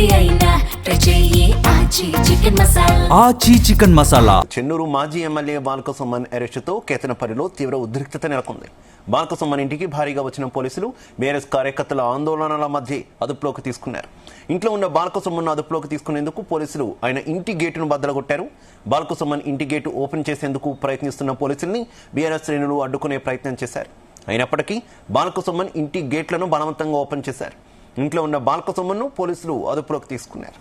ఏది అయినా ట్రై చెయ్యి ఆచి చికెన్ మసాలా. ఆచి చికెన్ మసాలా. చెన్నూరు మాజీ ఎమ్మెల్యే బాల్క సుమన్ అరెస్టుతో కేతనపల్లిలో తీవ్ర ఉద్రిక్తత నెలకొంది. బాల్క సుమన్ ఇంటికి భారీగా వచ్చిన పోలీసులు బీఆర్ఎస్ కార్యకర్తల ఆందోళనల మధ్య అదుపులోకి తీసుకున్నారు. ఇంట్లో ఉన్న బాల్క సుమన్ అదుపులోకి తీసుకునేందుకు పోలీసులు ఆయన ఇంటి గేటును బద్దలగొట్టారు. బాల్క సుమన్ ఇంటి గేటు ఓపెన్ చేసేందుకు ప్రయత్నిస్తున్న పోలీసుల్ని బీఆర్ఎస్ శ్రేణులు అడ్డుకునే ప్రయత్నం చేశారు. అయినప్పటికీ బాల్క సుమన్ ఇంటి గేట్లను బలవంతంగా ఓపెన్ చేశారు. ఇంట్లో ఉన్న బాల్క సుమన్ను పోలీసులు అదుపులోకి తీసుకున్నారు.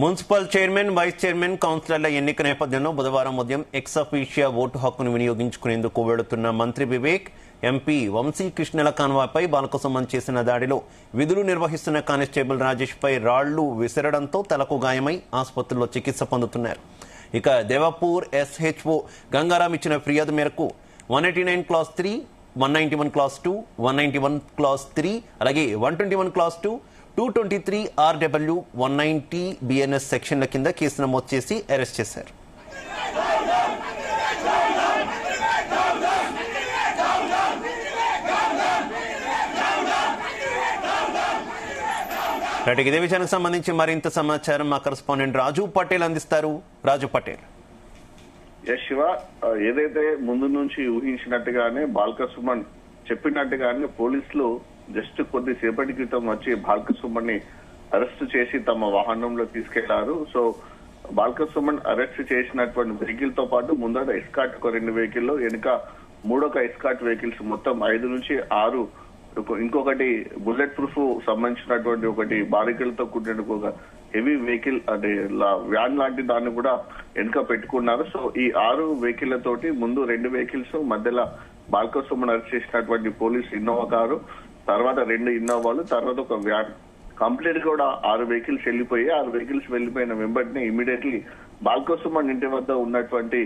మున్సిపల్ చైర్మన్, వైస్ చైర్మన్, కౌన్సిలర్ల ఎన్నిక నేపథ్యంలో బుధవారం ఉదయం ఎక్స్ అఫీషియా ఓటు హక్కును వినియోగించుకునేందుకు వెళుతున్న మంత్రి వివేక్, ఎంపీ వంశీ కృష్ణల కాన్వాయ్పై బాల్క సుమన్ చేసిన దాడిలో విధులు నిర్వహిస్తున్న కానిస్టేబుల్ రాజేష్ పై రాళ్లు విసరడంతో తలకు గాయమై ఆసుపత్రిలో చికిత్స పొందుతున్నారు. ఇక దేవాపూర్ SHO గంగారాం ఇచ్చిన ఫిర్యాదు మేరకు 189 క్లాస్ 3, 191 క్లాస్ 2, 191 క్లాస్ 3 అలాగే 121 క్లాస్ 2, 223 RW 190 BNS సెక్షన్ల కింద కేసు నమోదు చేసి అరెస్ట్ చేశారు. ఇదే విషయానికి సంబంధించి మరింత సమాచారం మా కరెస్పాండెంట్ రాజు పటేల్ అందిస్తారు. రాజు పటేల్. శివ, ఏదైతే ముందు నుంచి ఊహించినట్టుగానే బాల్క సుమన్ చెప్పినట్టుగానే పోలీసులు జస్ట్ కొద్దిసేపటి క్రితం వచ్చి బాల్క సుమన్ ని అరెస్ట్ చేసి తమ వాహనంలో తీసుకెళ్లారు. సో బాల్క సుమన్ అరెస్ట్ చేసినటువంటి వెహికల్ తో పాటు ముందర ఎస్కాట్ ఒక 2 వెహికల్, వెనుక 3 ఎస్కాట్ వెహికల్స్, మొత్తం 5 నుంచి 6, ఇంకొకటి బుల్లెట్ ప్రూఫ్ సంబంధించినటువంటి ఒకటి బాలికలతో కూడిన ఒక హెవీ వెహికల్ అంటే వ్యాన్ లాంటి దాన్ని కూడా వెనుక పెట్టుకున్నారు. సో ఈ 6 వెహికల్ తోటి ముందు 2 వెహికల్స్, మధ్యలో బాల్క సుమన్ అరెస్ట్ చేసినటువంటి పోలీస్ ఇన్నోవా కారు, తర్వాత 2 ఇన్నోవాలు, తర్వాత ఒక వ్యాన్, కంప్లీట్ కూడా 6 వెహికల్స్ వెళ్ళిపోయి 6 వెహికల్స్ వెళ్లిపోయిన వెంబడినే ఇమీడియట్లీ బాల్క సుమన్ ఇంటి వద్ద ఉన్నటువంటి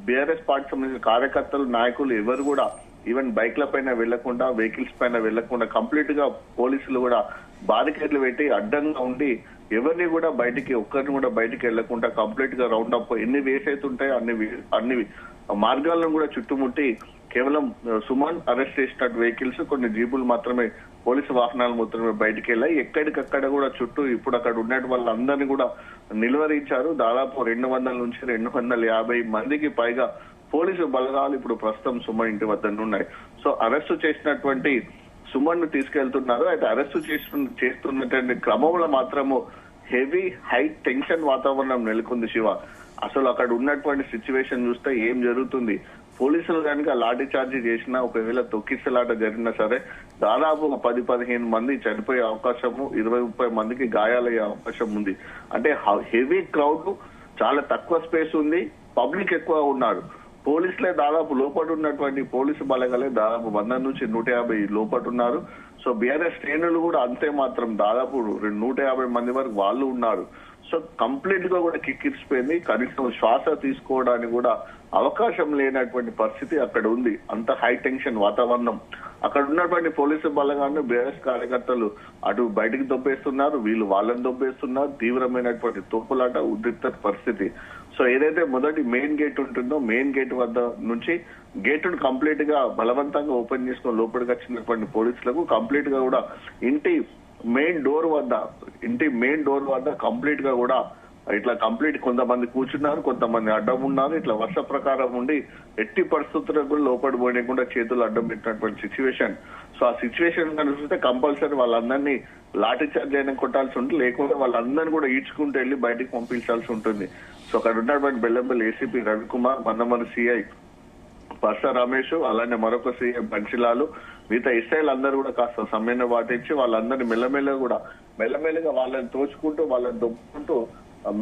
బీఆర్ఎస్ పార్టీ సంబంధించిన కార్యకర్తలు, నాయకులు ఎవరు కూడా ఈవెన్ బైక్ల పైన వెళ్లకుండా, వెహికల్స్ పైన వెళ్లకుండా కంప్లీట్ గా పోలీసులు కూడా బారికేడ్లు పెట్టి అడ్డంగా ఉండి ఎవరిని కూడా ఒక్కరిని కూడా బయటికి వెళ్లకుండా కంప్లీట్ గా రౌండ్ అప్ ఎన్ని వేస్ అవుతుంటాయో అన్ని మార్గాలను కూడా చుట్టుముట్టి కేవలం సుమన్ అరెస్ట్ చేసినట్టు వెహికల్స్, కొన్ని జీపులు మాత్రమే, పోలీసు వాహనాలు మాత్రమే బయటికి వెళ్ళాయి. ఎక్కడికక్కడ కూడా చుట్టూ ఇప్పుడు అక్కడ ఉన్న వాళ్ళందరినీ కూడా నిలువరించారు. దాదాపు 200 నుంచి 250 మందికి పైగా పోలీసు బలగాలు ఇప్పుడు ప్రస్తుతం సుమన్ ఇంటి వద్ద ఉన్నాయి. సో అరెస్టు చేసినటువంటి సుమన్ ను తీసుకెళ్తున్నారు. అయితే అరెస్టు చేస్తున్నటువంటి క్రమంలో మాత్రము హెవీ హై టెన్షన్ వాతావరణం నెలకొంది. శివ, అసలు అక్కడ ఉన్నటువంటి సిచ్యువేషన్ చూస్తే ఏం జరుగుతుంది, పోలీసులు కనుక లాఠీ చార్జీ చేసినా, ఒకవేళ తొక్కిసలాట జరిగినా సరే దాదాపు 10-15 మంది చనిపోయే అవకాశము, 20-30 మందికి గాయాలయ్యే అవకాశం ఉంది. అంటే హెవీ క్రౌడ్, చాలా తక్కువ స్పేస్ ఉంది, పబ్లిక్ ఎక్కువ ఉన్నారు. పోలీసులే దాదాపు లోపల ఉన్నటువంటి పోలీసు బలగాలే దాదాపు 100 నుంచి 150 లోపల ఉన్నారు. సో బీఆర్ఎస్ శ్రేణులు కూడా అంతే మాత్రం దాదాపు 150 మంది వరకు వాళ్ళు ఉన్నారు. సో కంప్లీట్ గా కూడా కిక్కిరిసిపోయింది. కనీసం శ్వాస తీసుకోవడానికి కూడా అవకాశం లేనటువంటి పరిస్థితి అక్కడ ఉంది. అంత హై టెన్షన్ వాతావరణం. అక్కడ ఉన్నటువంటి పోలీసు బలగాన్ని బీఆర్ఎస్ కార్యకర్తలు అటు బయటికి దొబ్బేస్తున్నారు, వీళ్ళు వాళ్ళని దొబ్బేస్తున్నారు. తీవ్రమైనటువంటి తోపులాట, ఉద్రిక్త పరిస్థితి. సో ఏదైతే మొదటి మెయిన్ గేట్ ఉంటుందో, మెయిన్ గేట్ వద్ద నుంచి గేటును కంప్లీట్ గా బలవంతంగా ఓపెన్ చేసుకుని లోపలికి వచ్చినటువంటి పోలీసులకు కంప్లీట్ గా కూడా ఇంటి మెయిన్ డోర్ వద్ద కంప్లీట్ గా కూడా ఇట్లా కంప్లీట్ కొంతమంది కూర్చున్నారు, కొంతమంది అడ్డం ఉన్నారు. ఇట్లా వర్ష ప్రకారం ఉండి ఎట్టి పరిస్థితులకు కూడా లోపలి పోయకుండా చేతులు అడ్డం పెట్టినటువంటి సిచ్యువేషన్. సో ఆ సిచ్యువేషన్ కనుక చూస్తే కంపల్సరీ వాళ్ళందరినీ లాఠీ చార్జ్ అయినా కొట్టాల్సి ఉంటుంది, లేకుంటే వాళ్ళందరినీ కూడా ఈడ్చుకుంటూ వెళ్ళి బయటకు పంపించాల్సి ఉంటుంది. సో అక్కడ ఉన్నటువంటి బెల్లంపల్లి ఏసీపీ రవికుమార్, మందమరి సిఐ పర్స రమేష్, అలానే మరొక సీఎం బన్సిలాలు, మిగతా ఎస్ఐలు అందరూ కూడా కాస్త సమయాన్ని పాటించి వాళ్ళందరినీ మెల్లమెల్లగా వాళ్ళని తోచుకుంటూ, వాళ్ళని దొబ్బుకుంటూ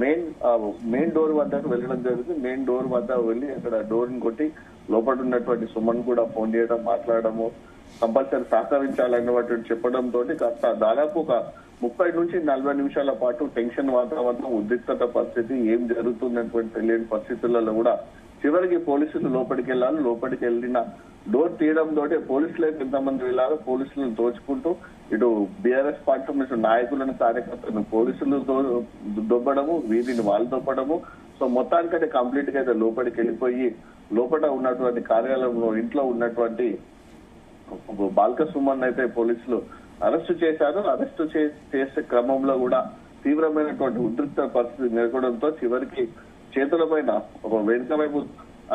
మెయిన్ డోర్ వద్దకు వెళ్ళడం జరిగింది. మెయిన్ డోర్ వద్ద వెళ్ళి అక్కడ డోర్ ని కొట్టి లోపల ఉన్నటువంటి సుమన్ కూడా ఫోన్ చేయడం, మాట్లాడము, కంపల్సరీ సహకరించాలన్నటువంటి చెప్పడంతో కాస్త దాదాపు ఒక 30 నుంచి 40 నిమిషాల పాటు టెన్షన్ వాతావరణం, ఉద్రిక్తత పరిస్థితి, ఏం జరుగుతున్నటువంటి తెలియని పరిస్థితులలో కూడా చివరికి పోలీసులు లోపలికి వెళ్ళాలి. లోపలికి వెళ్ళిన డోర్ తీయడం తోటే పోలీసులు అయితే ఎంతమంది వెళ్ళారో పోలీసులను దోచుకుంటూ ఇటు బీఆర్ఎస్ పార్టీ నుంచి నాయకులను, కార్యకర్తలను పోలీసులు దొబ్బడము, వీధిని వాళ్ళు దొబ్బడము. సో మొత్తానికైతే కంప్లీట్ గా అయితే లోపలికి వెళ్ళిపోయి లోపల ఉన్నటువంటి కార్యాలయంలో ఇంట్లో ఉన్నటువంటి బాల్క సుమన్ అయితే పోలీసులు అరెస్టు చేశారు. అరెస్టు చేసే క్రమంలో కూడా తీవ్రమైనటువంటి ఉద్రిక్త పరిస్థితి నెలకొనడంతో చివరికి చేతుల పైన ఒక వెనుక వైపు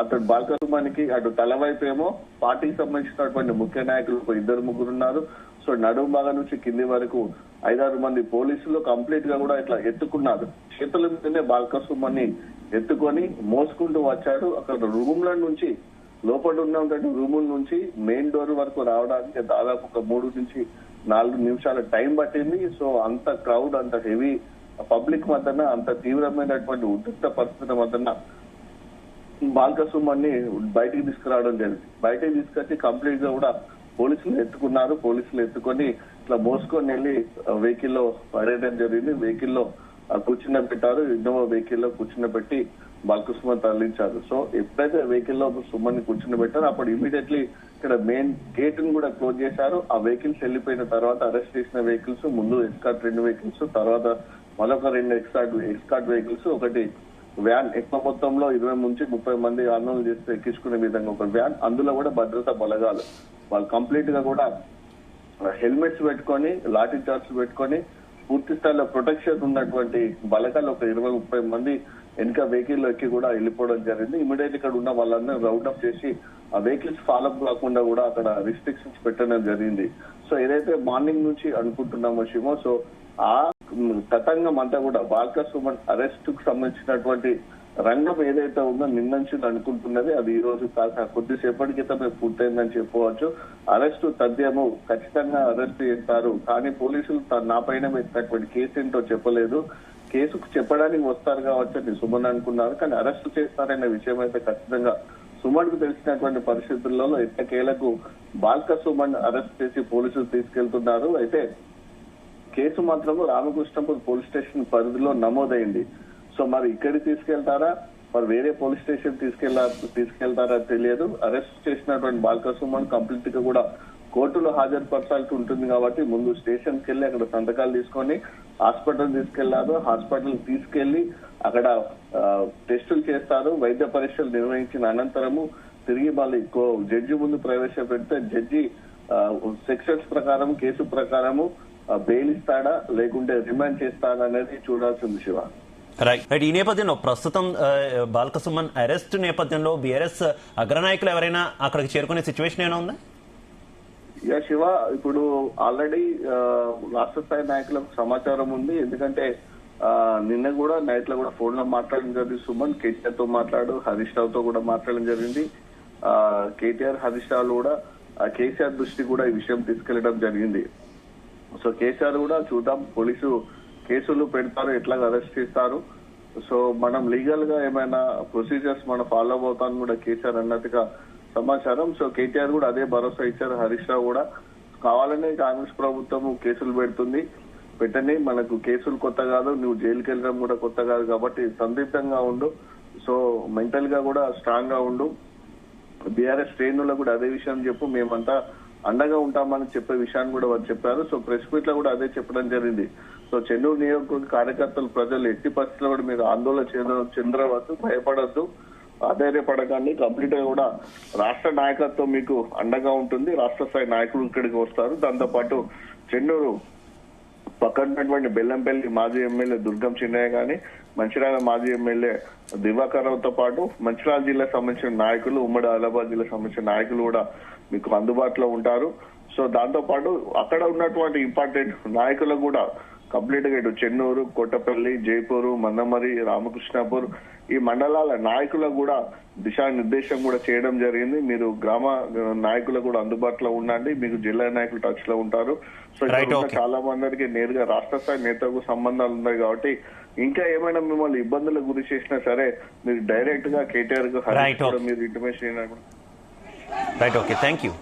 అతడు బాల్క సుమన్కి అటు తల వైపు ఏమో పార్టీకి సంబంధించినటువంటి ముఖ్య నాయకులు 2-3 ఉన్నారు. సో నడుము భాగం నుంచి కింది వరకు 5-6 మంది పోలీసులు కంప్లీట్ గా కూడా ఇట్లా ఎత్తుకున్నారు. చేతుల మీదనే బాల్క సుమన్ని ఎత్తుకొని మోసుకుంటూ వచ్చాడు. అక్కడ రూమ్ల నుంచి లోపల ఉన్నటువంటి రూముల నుంచి మెయిన్ డోర్ వరకు రావడానికి దాదాపు ఒక 3 నుంచి 4 నిమిషాల టైం పట్టింది. సో అంత క్రౌడ్, అంత హెవీ పబ్లిక్ మధ్యన, అంత తీవ్రమైనటువంటి ఉద్రిక్త పరిస్థితుల మధ్యన బాల్క సుమన్ని బయటికి తీసుకురావడం జరిగింది. బయటికి తీసుకొచ్చి కంప్లీట్ గా కూడా పోలీసులు ఎత్తుకున్నారు. పోలీసులు ఎత్తుకొని ఇట్లా మోసుకొని వెళ్ళి వెహికల్ లో పడేయడం జరిగింది. వెహికల్ లో కూర్చున్నబెట్టారు. ఇన్నోవా వెహికల్ లో కూర్చున్నబెట్టి బాల్క సుమన్ తరలించారు. సో ఎప్పుడైతే వెహికల్ లో సుమన్ ని కూర్చున్నబెట్టారో అప్పుడు ఇమీడియట్లీ ఇక్కడ మెయిన్ గేట్ ని కూడా క్లోజ్ చేశారు. ఆ వెహికల్స్ వెళ్ళిపోయిన తర్వాత అరెస్ట్ చేసిన వెహికల్స్, ముందు ఎస్కార్ట్ 2 వెహికల్స్, తర్వాత మరొక 2 ఎస్కార్ట్ వెహికల్స్, ఒకటి వ్యాన్, ఎక్కువ మొత్తంలో 20 నుంచి 30 మంది ఆందోళన చేస్తే ఎక్కించుకునే విధంగా ఒక వ్యాన్, అందులో కూడా భద్రతా బలగాలు వాళ్ళు కంప్లీట్ గా కూడా హెల్మెట్స్ పెట్టుకొని, లాఠీ చార్జ్ పెట్టుకొని పూర్తి స్థాయిలో ప్రొటెక్షన్ ఉన్నటువంటి బలగాలు ఒక 20-30 మంది వెనుక వెహికల్ లో ఎక్కి కూడా వెళ్ళిపోవడం జరిగింది. ఇమీడియట్ ఇక్కడ ఉన్న వాళ్ళందరూ రౌండ్ అప్ చేసి ఆ వెహికల్స్ ఫాలోఅప్ కాకుండా కూడా అక్కడ రిస్ట్రిక్షన్స్ పెట్టడం జరిగింది. సో ఏదైతే మార్నింగ్ నుంచి అనుకుంటున్నామో శివో, సో ఆ తతంగం అంతా కూడా బాల్క సుమన్ అరెస్ట్ కు సంబంధించినటువంటి రంగం ఏదైతే ఉందో నిన్న నుంచి అనుకుంటున్నది అది ఈ రోజు కాక కొద్దిసేపటి క్రితమే పూర్తయిందని చెప్పవచ్చు. అరెస్టు తథ్యము, ఖచ్చితంగా అరెస్ట్ చేస్తారు. కానీ పోలీసులు నా పైన పెట్టినటువంటి కేసు ఏంటో చెప్పలేదు. కేసుకు చెప్పడానికి వస్తారు కావచ్చని సుమన్ అనుకున్నారు. కానీ అరెస్టు చేస్తారనే విషయం అయితే ఖచ్చితంగా సుమన్ కు తెలిసినటువంటి పరిస్థితులలో ఎట్టకేలకు బాల్క సుమన్ అరెస్ట్ చేసి పోలీసులు తీసుకెళ్తున్నారు. అయితే కేసు మాత్రం రామకృష్ణపూర్ పోలీస్ స్టేషన్ పరిధిలో నమోదైంది. సో మరి ఇక్కడికి తీసుకెళ్తారా, మరి వేరే పోలీస్ స్టేషన్ తీసుకెళ్తారా తెలియదు. అరెస్ట్ చేసినటువంటి బాల్క సుమన్ కంప్లీట్ గా కూడా కోర్టులో హాజరుపరచాల్సి ఉంటుంది కాబట్టి ముందు స్టేషన్ కి వెళ్ళి అక్కడ సంతకాలు తీసుకొని హాస్పిటల్ తీసుకెళ్లారు. హాస్పిటల్ తీసుకెళ్లి అక్కడ టెస్టులు చేస్తారు. వైద్య పరీక్షలు నిర్వహించిన అనంతరము తిరిగి మళ్ళీ జడ్జి ముందు ప్రవేశపెడితే జడ్జి సెక్షన్స్ ప్రకారం, కేసు ప్రకారము బెయిల్ ఇస్తాడా లేకుంటే రిమాండ్ చేస్తాడా అనేది చూడాల్సింది శివ. రైట్. ఈ నేపథ్యంలో ప్రస్తుతం బాల్క సుమన్ అరెస్ట్ నేపథ్యంలో బీఆర్ఎస్ అగ్రనాయకులు ఎవరైనా అక్కడికి చేరుకునే సిచ్యువేషన్ ఏమైనా ఉందా? యా శివ, ఇప్పుడు ఆల్రెడీ రాష్ట్ర స్థాయి నాయకులకు సమాచారం ఉంది. ఎందుకంటే నిన్న కూడా నైట్ లో కూడా ఫోన్ లో మాట్లాడడం జరిగింది. సుమన్ కేటీఆర్ తో హరీష్ రావుతో కూడా మాట్లాడడం జరిగింది. కేటీఆర్, హరీష్ రావు కూడా కేసీఆర్ దృష్టి కూడా ఈ విషయం తీసుకెళ్లడం జరిగింది. సో కేసీఆర్ కూడా చూద్దాం, పోలీసు కేసులు పెడతారు, ఎట్లా అరెస్ట్ చేస్తారు. సో మనం లీగల్ గా ఏమైనా ప్రొసీజర్స్ మనం ఫాలో అవుతాను కూడా కేసీఆర్ అన్నట్టుగా సమాచారం. సో కేటీఆర్ కూడా అదే భరోసా ఇచ్చారు. హరీష్ రావు కూడా కావాలనే కాంగ్రెస్ ప్రభుత్వం కేసులు పెడుతుంది, పెట్టని, మనకు కేసులు కొత్త కాదు, నువ్వు జైలుకి వెళ్ళడం కూడా కొత్త కాదు కాబట్టి సందిగ్ధంగా ఉండు, సో మెంటల్ గా కూడా స్ట్రాంగ్ గా ఉండు, బీఆర్ఎస్ శ్రేణులకు కూడా అదే విషయం చెప్పు, మేమంతా అండగా ఉంటామని చెప్పే విషయాన్ని కూడా వారు చెప్పారు. సో ప్రెస్ మీట్ లో కూడా అదే చెప్పడం జరిగింది. సో చెన్నూరు నియోజకవర్గ కార్యకర్తలు, ప్రజలు ఎట్టి పరిస్థితుల్లో కూడా మీరు ఆందోళన చెందవద్దు, భయపడద్దు, ఆధైర్యపడకండి. కంప్లీట్ గా కూడా రాష్ట్ర నాయకత్వం మీకు అండగా ఉంటుంది. రాష్ట్ర స్థాయి నాయకులు ఇక్కడికి వస్తారు. దాంతో పాటు చెన్నూరు పక్కనటువంటి బెల్లంపల్లి మాజీ ఎమ్మెల్యే దుర్గం చిన్నయ్య గాని, మంచిర్యాల మాజీ ఎమ్మెల్యే దివాకర్ రావుతో పాటు మంచిర్యాల జిల్లాకు సంబంధించిన నాయకులు, ఉమ్మడి ఆదిలాబాద్ జిల్లాకు సంబంధించిన నాయకులు కూడా మీకు అందుబాటులో ఉంటారు. సో దాంతో పాటు అక్కడ ఉన్నటువంటి ఇంపార్టెంట్ నాయకులు కూడా కంప్లీట్ గా ఇటు చెన్నూరు, కోటపల్లి, జైపూర్, మందమరి, రామకృష్ణాపూర్ ఈ మండలాల నాయకులకు కూడా దిశానిర్దేశం కూడా చేయడం జరిగింది. మీరు గ్రామ నాయకులకు కూడా అందుబాటులో ఉండండి, మీకు జిల్లా నాయకులు టచ్ లో ఉంటారు. సో చాలా మందికి నేరుగా రాష్ట్ర స్థాయి నేతకు సంబంధాలు ఉన్నాయి కాబట్టి ఇంకా ఏమైనా మిమ్మల్ని ఇబ్బందులకు గురి చేసినా సరే మీరు డైరెక్ట్ గా కేటీఆర్ కు మీరు intimation right. Okay, thank you.